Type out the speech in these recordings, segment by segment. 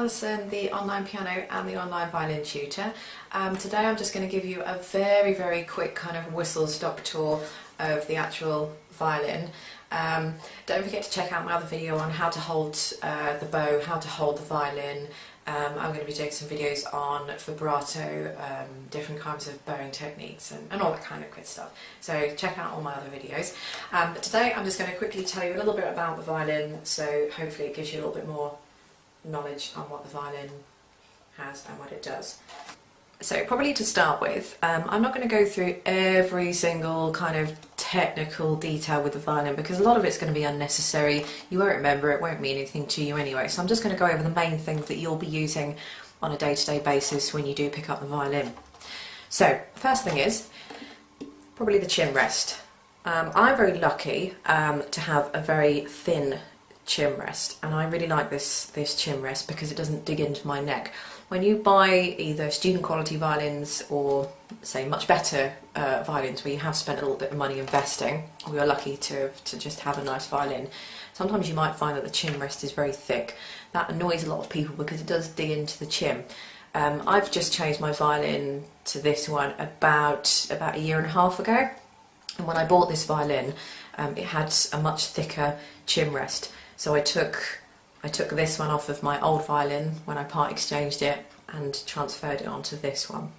Alison, the online piano and the online violin tutor. Today I'm just going to give you a very quick kind of whistle-stop tour of the actual violin. Don't forget to check out my other video on how to hold the bow, how to hold the violin. I'm going to be doing some videos on vibrato, different kinds of bowing techniques and all that kind of good stuff. So check out all my other videos. But today I'm just going to quickly tell you a little bit about the violin, so hopefully it gives you a little bit more knowledge on what the violin has and what it does. So probably to start with, I'm not going to go through every single kind of technical detail with the violin because a lot of it's going to be unnecessary. You won't remember, it won't mean anything to you anyway. So I'm just going to go over the main things that you'll be using on a day-to-day basis when you do pick up the violin. So first thing is probably the chin rest. I'm very lucky to have a very thin chin rest, and I really like this chin rest because it doesn't dig into my neck. When you buy either student quality violins or say much better violins where you have spent a little bit of money investing, we are lucky to just have a nice violin, sometimes you might find that the chin rest is very thick. That annoys a lot of people because it does dig into the chin. I've just changed my violin to this one about a year and a half ago, and when I bought this violin it had a much thicker chin rest. So I took this one off of my old violin when I part exchanged it and transferred it onto this one.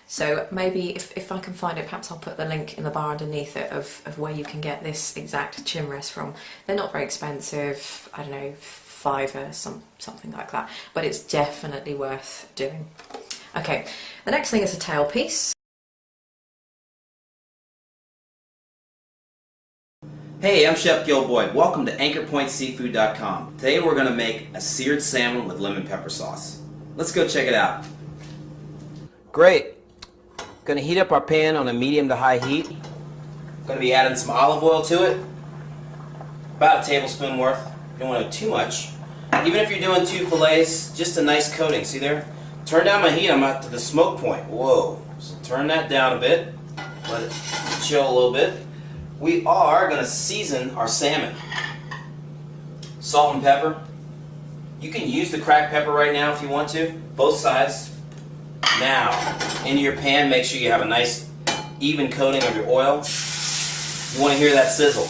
So maybe if I can find it, perhaps I'll put the link in the bar underneath it of where you can get this exact chin rest from. They're not very expensive, I don't know, £5 something like that, but it's definitely worth doing. Okay, the next thing is a tailpiece. Hey, I'm Chef Gil Boyd. Welcome to AnchorPointSeafood.com. Today we're going to make a seared salmon with lemon pepper sauce. Let's go check it out. Great. Going to heat up our pan on a medium to high heat. Going to be adding some olive oil to it. About a tablespoon worth. You don't want to too much. Even if you're doing 2 fillets, just a nice coating. See there? Turn down my heat. I'm up to the smoke point. Whoa. So turn that down a bit. Let it chill a little bit. We are going to season our salmon. Salt and pepper. You can use the cracked pepper right now if you want to, both sides. Now, into your pan, make sure you have a nice even coating of your oil. You want to hear that sizzle.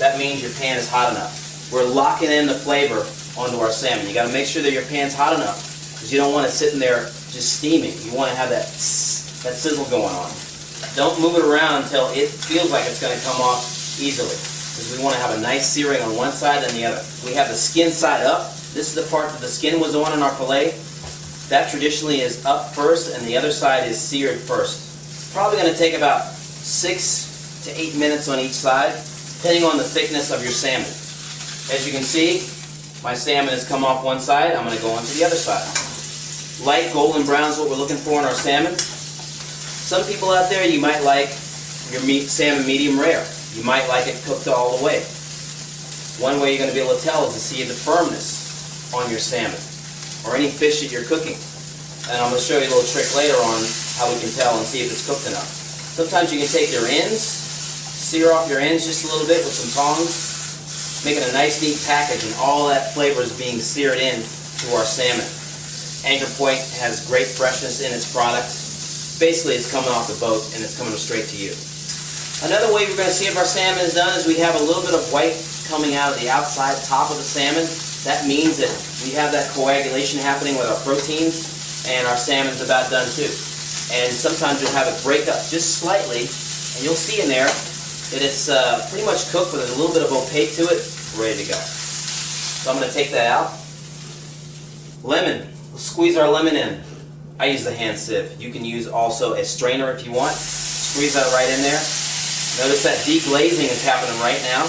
That means your pan is hot enough. We're locking in the flavor onto our salmon. You got to make sure that your pan's hot enough because you don't want it sitting there just steaming. You want to have that sizzle going on. Don't move it around until it feels like it's going to come off easily, because we want to have a nice searing on one side and the other. We have the skin side up. This is the part that the skin was on in our fillet. That traditionally is up first and the other side is seared first. Probably going to take about 6 to 8 minutes on each side, depending on the thickness of your salmon. As you can see, my salmon has come off one side. I'm going to go on to the other side. Light golden brown is what we're looking for in our salmon. Some people out there, you might like your salmon medium rare. You might like it cooked all the way. One way you're going to be able to tell is to see the firmness on your salmon or any fish that you're cooking. And I'm going to show you a little trick later on how we can tell and see if it's cooked enough. Sometimes you can take your ends, sear off your ends just a little bit with some tongs, making a nice neat package, and all that flavor is being seared in to our salmon. Anchor Point has great freshness in its product. Basically, it's coming off the boat and it's coming straight to you. Another way we're going to see if our salmon is done is we have a little bit of white coming out of the outside top of the salmon. That means that we have that coagulation happening with our proteins, and our salmon's about done too. And sometimes you'll have it break up just slightly, and you'll see in there that it's pretty much cooked, but there's a little bit of opaque to it, ready to go. So I'm going to take that out. Lemon. We'll squeeze our lemon in. I use the hand sieve. You can use also a strainer if you want. Squeeze that right in there. Notice that deglazing is happening right now.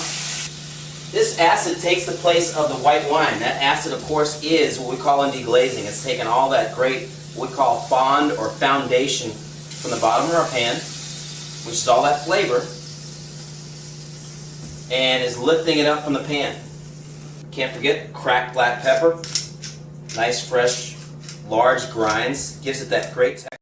This acid takes the place of the white wine. That acid, of course, is what we call in deglazing. It's taken all that great, what we call fond or foundation from the bottom of our pan, which is all that flavor, and is lifting it up from the pan. Can't forget cracked black pepper. Nice, fresh, large grinds. Gives it that great texture.